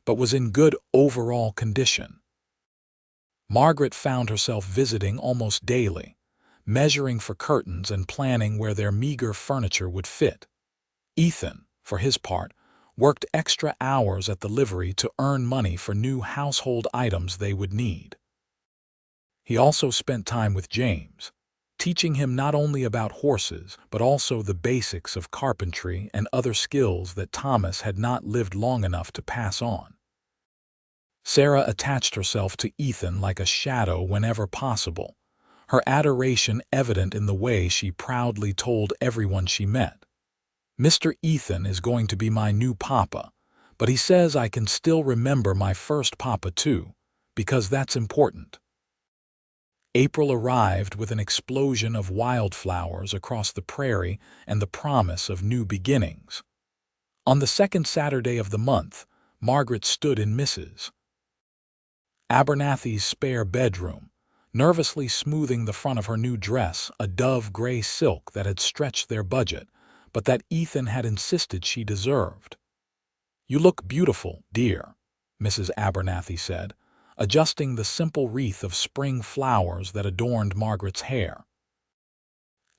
but was in good overall condition. Margaret found herself visiting almost daily, measuring for curtains and planning where their meager furniture would fit. Ethan, for his part, worked extra hours at the livery to earn money for new household items they would need. He also spent time with James, teaching him not only about horses but also the basics of carpentry and other skills that Thomas had not lived long enough to pass on. Sarah attached herself to Ethan like a shadow whenever possible, her adoration evident in the way she proudly told everyone she met. "Mr. Ethan is going to be my new papa, but he says I can still remember my first papa too, because that's important." April arrived with an explosion of wildflowers across the prairie and the promise of new beginnings. On the second Saturday of the month, Margaret stood in Mrs. Abernathy's spare bedroom, nervously smoothing the front of her new dress, a dove-gray silk that had stretched their budget, but that Ethan had insisted she deserved. "You look beautiful, dear," Mrs. Abernathy said, adjusting the simple wreath of spring flowers that adorned Margaret's hair.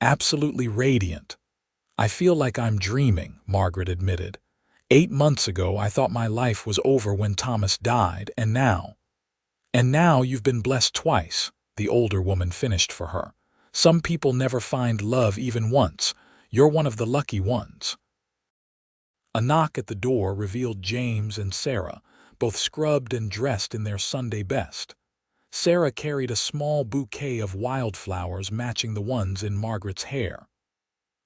"Absolutely radiant. I feel like I'm dreaming," Margaret admitted. 8 months ago I thought my life was over when Thomas died, and now you've been blessed twice," the older woman finished for her. "Some people never find love even once. You're one of the lucky ones." A knock at the door revealed James and Sarah, both scrubbed and dressed in their Sunday best. Sarah carried a small bouquet of wildflowers matching the ones in Margaret's hair.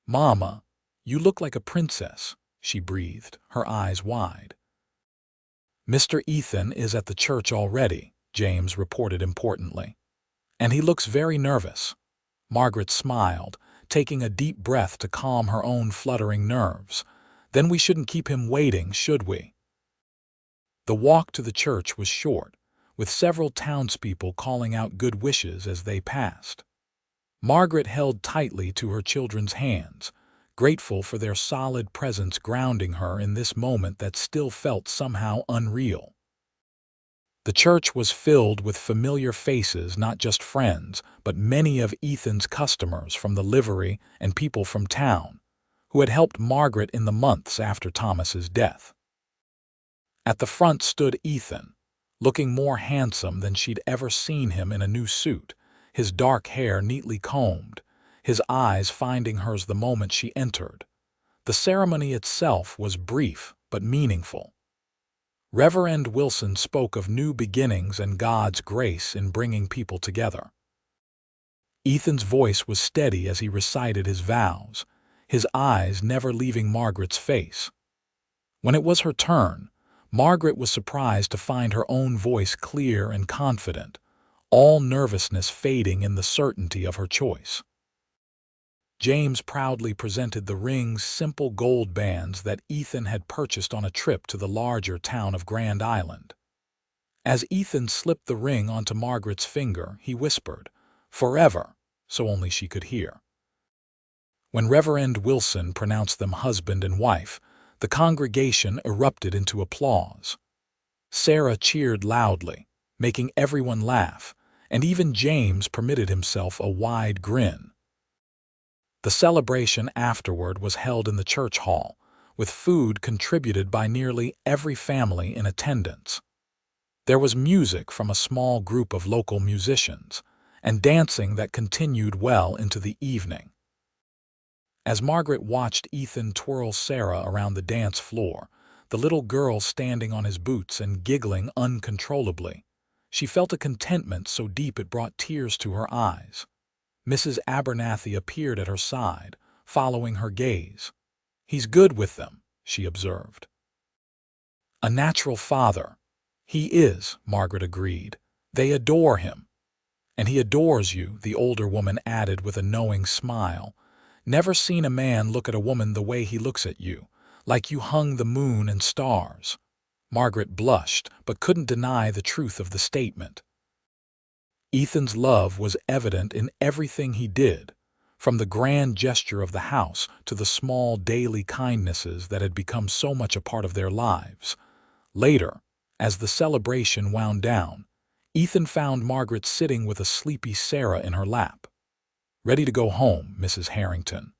"Mama, you look like a princess," she breathed, her eyes wide. "Mr. Ethan is at the church already," James reported importantly. "And he looks very nervous." Margaret smiled, taking a deep breath to calm her own fluttering nerves. "Then we shouldn't keep him waiting, should we?" The walk to the church was short, with several townspeople calling out good wishes as they passed. Margaret held tightly to her children's hands, grateful for their solid presence grounding her in this moment that still felt somehow unreal. The church was filled with familiar faces, not just friends, but many of Ethan's customers from the livery and people from town, who had helped Margaret in the months after Thomas's death. At the front stood Ethan, looking more handsome than she'd ever seen him in a new suit, his dark hair neatly combed, his eyes finding hers the moment she entered. The ceremony itself was brief but meaningful. Reverend Wilson spoke of new beginnings and God's grace in bringing people together. Ethan's voice was steady as he recited his vows, his eyes never leaving Margaret's face. When it was her turn, Margaret was surprised to find her own voice clear and confident, all nervousness fading in the certainty of her choice. James proudly presented the ring's simple gold bands that Ethan had purchased on a trip to the larger town of Grand Island. As Ethan slipped the ring onto Margaret's finger, he whispered, "Forever," so only she could hear. When Reverend Wilson pronounced them husband and wife, the congregation erupted into applause. Sarah cheered loudly, making everyone laugh, and even James permitted himself a wide grin. The celebration afterward was held in the church hall, with food contributed by nearly every family in attendance. There was music from a small group of local musicians, and dancing that continued well into the evening. As Margaret watched Ethan twirl Sarah around the dance floor, the little girl standing on his boots and giggling uncontrollably, She felt a contentment so deep it brought tears to her eyes. Mrs. Abernathy appeared at her side, following her gaze. "He's good with them," she observed. "A natural father." "He is," Margaret agreed. "They adore him." "And he adores you," the older woman added with a knowing smile. "Never seen a man look at a woman the way he looks at you, like you hung the moon and stars." Margaret blushed, but couldn't deny the truth of the statement. Ethan's love was evident in everything he did, from the grand gesture of the house to the small daily kindnesses that had become so much a part of their lives. Later, as the celebration wound down, Ethan found Margaret sitting with a sleepy Sarah in her lap. "Ready to go home, Mrs. Harrington?"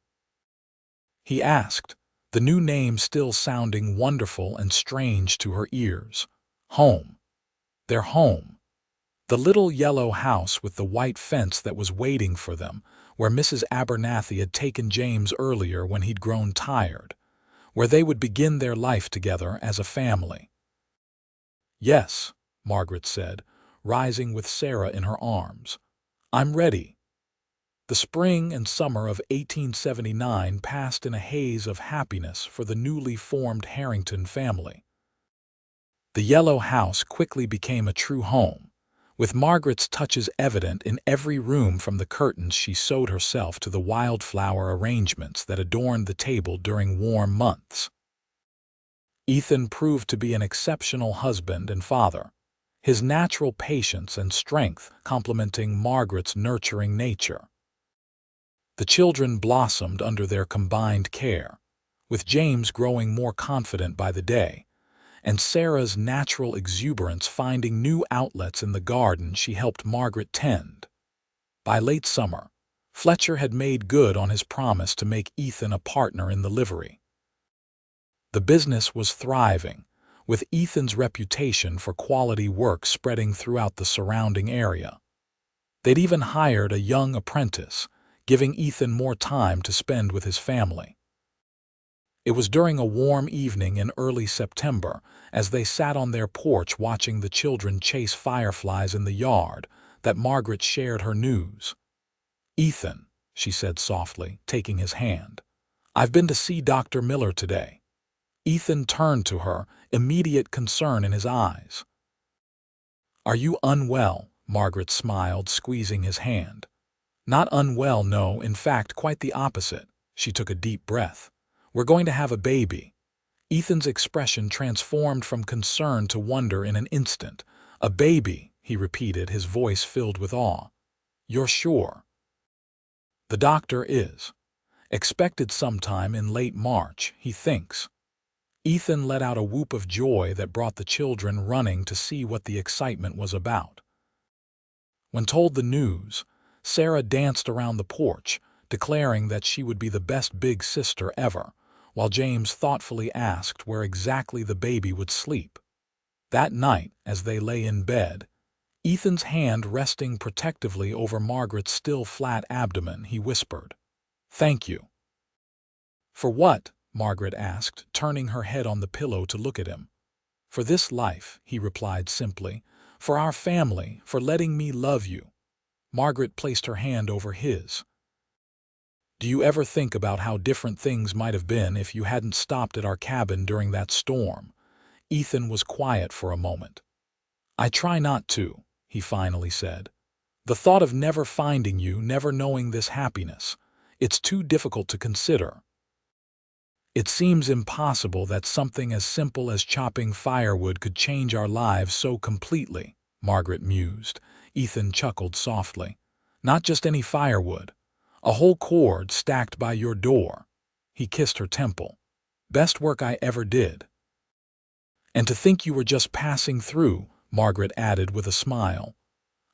he asked, the new name still sounding wonderful and strange to her ears. Home. Their home. The little yellow house with the white fence that was waiting for them, where Mrs. Abernathy had taken James earlier when he'd grown tired, where they would begin their life together as a family. "Yes," Margaret said, rising with Sarah in her arms. "I'm ready." The spring and summer of 1879 passed in a haze of happiness for the newly formed Harrington family. The yellow house quickly became a true home, with Margaret's touches evident in every room, from the curtains she sewed herself to the wildflower arrangements that adorned the table during warm months. Ethan proved to be an exceptional husband and father, his natural patience and strength complementing Margaret's nurturing nature. The children blossomed under their combined care, with James growing more confident by the day, and Sarah's natural exuberance finding new outlets in the garden she helped Margaret tend. By late summer, Fletcher had made good on his promise to make Ethan a partner in the livery. The business was thriving, with Ethan's reputation for quality work spreading throughout the surrounding area. They'd even hired a young apprentice, giving Ethan more time to spend with his family. It was during a warm evening in early September, as they sat on their porch watching the children chase fireflies in the yard, that Margaret shared her news. "Ethan," she said softly, taking his hand, "I've been to see Dr. Miller today." Ethan turned to her, immediate concern in his eyes. "Are you unwell?" Margaret smiled, squeezing his hand. "Not unwell, no, in fact, quite the opposite." She took a deep breath. "We're going to have a baby." Ethan's expression transformed from concern to wonder in an instant. "A baby," he repeated, his voice filled with awe. "You're sure?" "The doctor is. Expected sometime in late March, he thinks." Ethan let out a whoop of joy that brought the children running to see what the excitement was about. When told the news, Sarah danced around the porch, declaring that she would be the best big sister ever, while James thoughtfully asked where exactly the baby would sleep. That night, as they lay in bed, Ethan's hand resting protectively over Margaret's still flat abdomen, he whispered, "Thank you." "For what?" Margaret asked, turning her head on the pillow to look at him. "For this life," he replied simply. "For our family, for letting me love you." Margaret placed her hand over his. "Do you ever think about how different things might have been if you hadn't stopped at our cabin during that storm?" Ethan was quiet for a moment. "I try not to," he finally said. "The thought of never finding you, never knowing this happiness, it's too difficult to consider. It seems impossible that something as simple as chopping firewood could change our lives so completely," Margaret mused. Ethan chuckled softly. "Not just any firewood. A whole cord stacked by your door." He kissed her temple. "Best work I ever did." "And to think you were just passing through," Margaret added with a smile.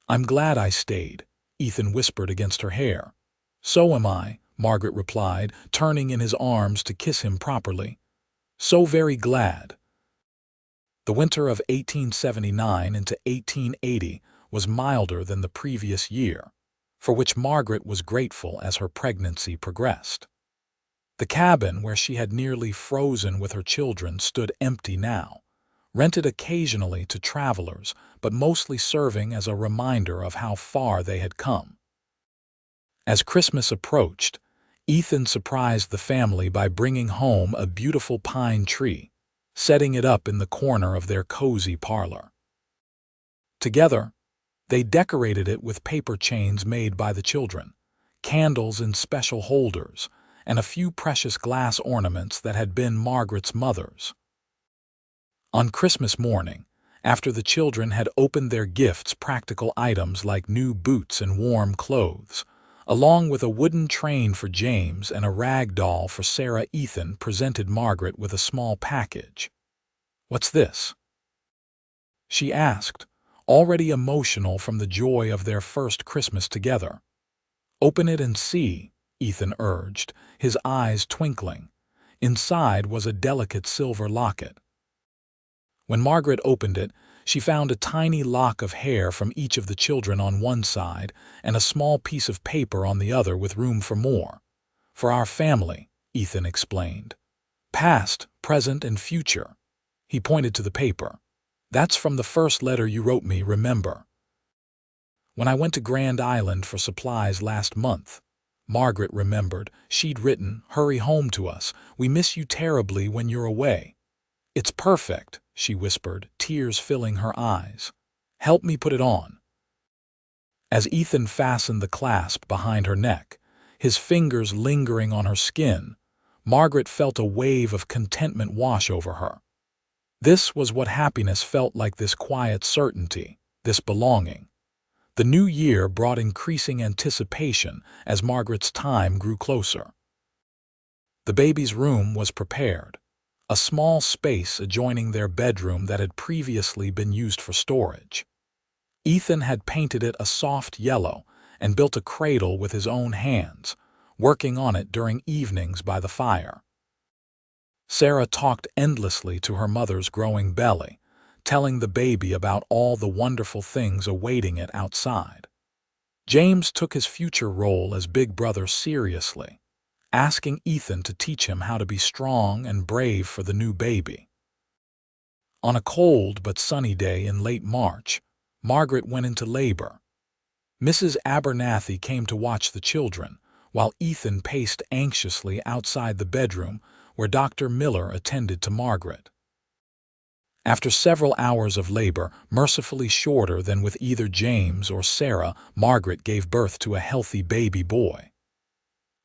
"I'm glad I stayed," Ethan whispered against her hair. "So am I," Margaret replied, turning in his arms to kiss him properly. "So very glad." The winter of 1879 into 1880 was milder than the previous year, for which Margaret was grateful as her pregnancy progressed. The cabin where she had nearly frozen with her children stood empty now, rented occasionally to travelers, but mostly serving as a reminder of how far they had come. As Christmas approached, Ethan surprised the family by bringing home a beautiful pine tree, setting it up in the corner of their cozy parlor. Together, they decorated it with paper chains made by the children, candles in special holders, and a few precious glass ornaments that had been Margaret's mother's. On Christmas morning, after the children had opened their gifts, practical items like new boots and warm clothes, along with a wooden train for James and a rag doll for Sarah, Ethan presented Margaret with a small package. "What's this?" she asked, already emotional from the joy of their first Christmas together. "Open it and see," Ethan urged, his eyes twinkling. Inside was a delicate silver locket. When Margaret opened it, she found a tiny lock of hair from each of the children on one side and a small piece of paper on the other with room for more. "For our family," Ethan explained. "Past, present, and future." He pointed to the paper. "That's from the first letter you wrote me, remember? When I went to Grand Island for supplies last month." Margaret remembered. "She'd written, 'Hurry home to us. We miss you terribly when you're away.'" "It's perfect," she whispered, tears filling her eyes. "Help me put it on." As Ethan fastened the clasp behind her neck, his fingers lingering on her skin, Margaret felt a wave of contentment wash over her. This was what happiness felt like, this quiet certainty, this belonging. The new year brought increasing anticipation as Margaret's time grew closer. The baby's room was prepared, a small space adjoining their bedroom that had previously been used for storage. Ethan had painted it a soft yellow and built a cradle with his own hands, working on it during evenings by the fire. Sarah talked endlessly to her mother's growing belly, telling the baby about all the wonderful things awaiting it outside. James took his future role as big brother seriously, asking Ethan to teach him how to be strong and brave for the new baby. On a cold but sunny day in late March, Margaret went into labor. Mrs. Abernathy came to watch the children, while Ethan paced anxiously outside the bedroom where Dr. Miller attended to Margaret. After several hours of labor, mercifully shorter than with either James or Sarah, Margaret gave birth to a healthy baby boy.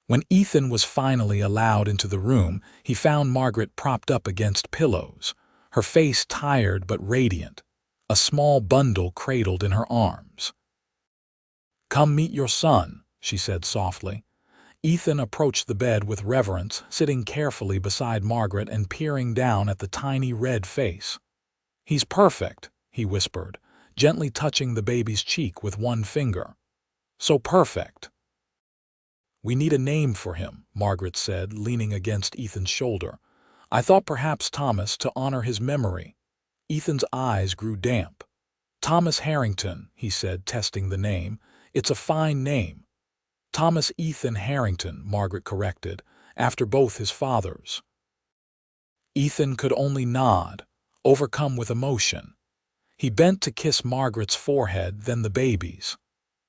When Ethan was finally allowed into the room, he found Margaret propped up against pillows, her face tired but radiant, a small bundle cradled in her arms. "Come meet your son," she said softly. Ethan approached the bed with reverence, sitting carefully beside Margaret and peering down at the tiny red face. "He's perfect," he whispered, gently touching the baby's cheek with one finger. "So perfect." "We need a name for him," Margaret said, leaning against Ethan's shoulder. "I thought perhaps Thomas, to honor his memory." Ethan's eyes grew damp. "Thomas Harrington," he said, testing the name. "It's a fine name." "Thomas Ethan Harrington," Margaret corrected, "after both his fathers." Ethan could only nod, overcome with emotion. He bent to kiss Margaret's forehead, then the baby's.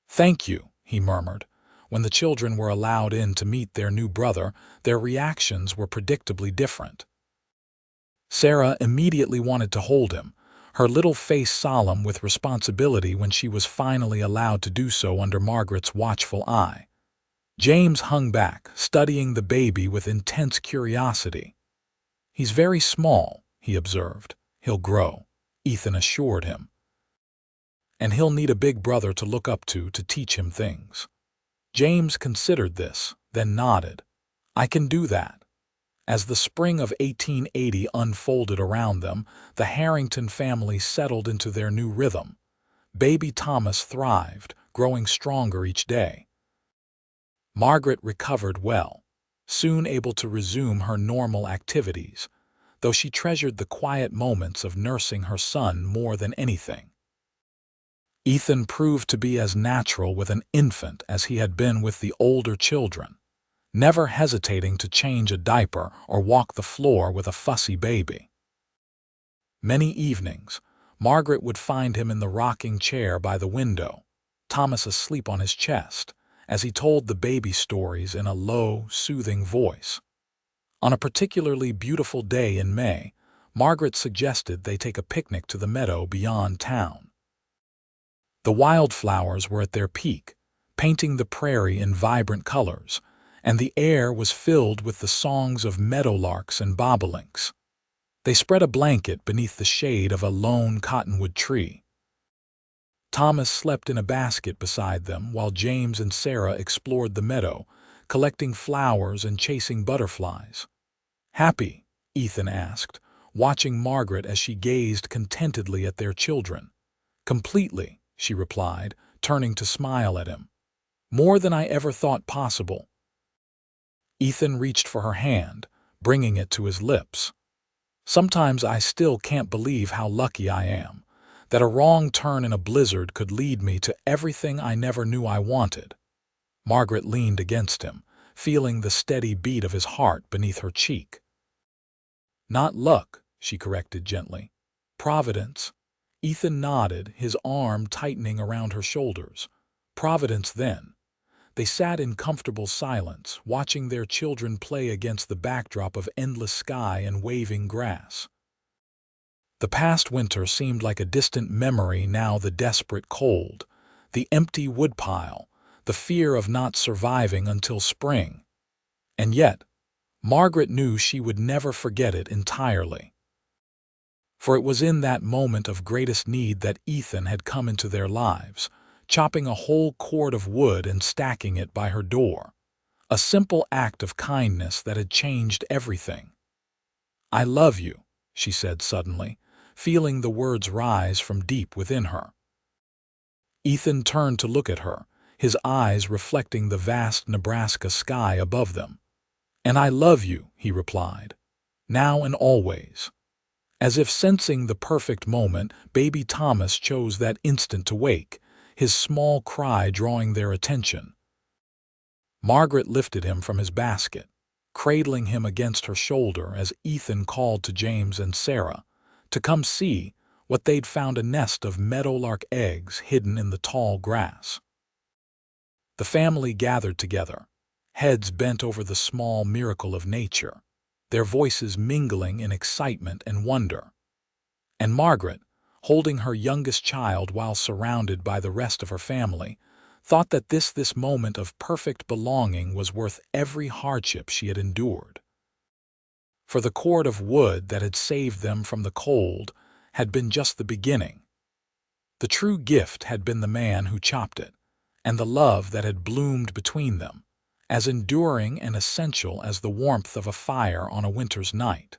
"Thank you," he murmured. When the children were allowed in to meet their new brother, their reactions were predictably different. Sarah immediately wanted to hold him, her little face solemn with responsibility when she was finally allowed to do so under Margaret's watchful eye. James hung back, studying the baby with intense curiosity. "He's very small," he observed. "He'll grow," Ethan assured him. "And he'll need a big brother to look up to teach him things." James considered this, then nodded. "I can do that." As the spring of 1880 unfolded around them, the Harrington family settled into their new rhythm. Baby Thomas thrived, growing stronger each day. Margaret recovered well, soon able to resume her normal activities, though she treasured the quiet moments of nursing her son more than anything. Ethan proved to be as natural with an infant as he had been with the older children, never hesitating to change a diaper or walk the floor with a fussy baby. Many evenings, Margaret would find him in the rocking chair by the window, Thomas asleep on his chest, as he told the baby stories in a low, soothing voice. On a particularly beautiful day in May, Margaret suggested they take a picnic to the meadow beyond town. The wildflowers were at their peak, painting the prairie in vibrant colors, and the air was filled with the songs of meadowlarks and bobolinks. They spread a blanket beneath the shade of a lone cottonwood tree. Thomas slept in a basket beside them while James and Sarah explored the meadow, collecting flowers and chasing butterflies. "Happy?" Ethan asked, watching Margaret as she gazed contentedly at their children. "Completely," she replied, turning to smile at him. "More than I ever thought possible." Ethan reached for her hand, bringing it to his lips. "Sometimes I still can't believe how lucky I am, that a wrong turn in a blizzard could lead me to everything I never knew I wanted." Margaret leaned against him, feeling the steady beat of his heart beneath her cheek. "Not luck," she corrected gently. "Providence." Ethan nodded, his arm tightening around her shoulders. "Providence, then." They sat in comfortable silence, watching their children play against the backdrop of endless sky and waving grass. The past winter seemed like a distant memory now, the desperate cold, the empty woodpile, the fear of not surviving until spring. And yet, Margaret knew she would never forget it entirely. For it was in that moment of greatest need that Ethan had come into their lives, chopping a whole cord of wood and stacking it by her door. A simple act of kindness that had changed everything. "I love you," she said suddenly, feeling the words rise from deep within her. Ethan turned to look at her, his eyes reflecting the vast Nebraska sky above them. "And I love you," he replied, "now and always." As if sensing the perfect moment, baby Thomas chose that instant to wake, his small cry drawing their attention. Margaret lifted him from his basket, cradling him against her shoulder as Ethan called to James and Sarah to come see what they'd found: a nest of meadowlark eggs hidden in the tall grass. The family gathered together, heads bent over the small miracle of nature, their voices mingling in excitement and wonder. And Margaret, holding her youngest child while surrounded by the rest of her family, thought that this moment of perfect belonging was worth every hardship she had endured. For the cord of wood that had saved them from the cold had been just the beginning. The true gift had been the man who chopped it, and the love that had bloomed between them, as enduring and essential as the warmth of a fire on a winter's night.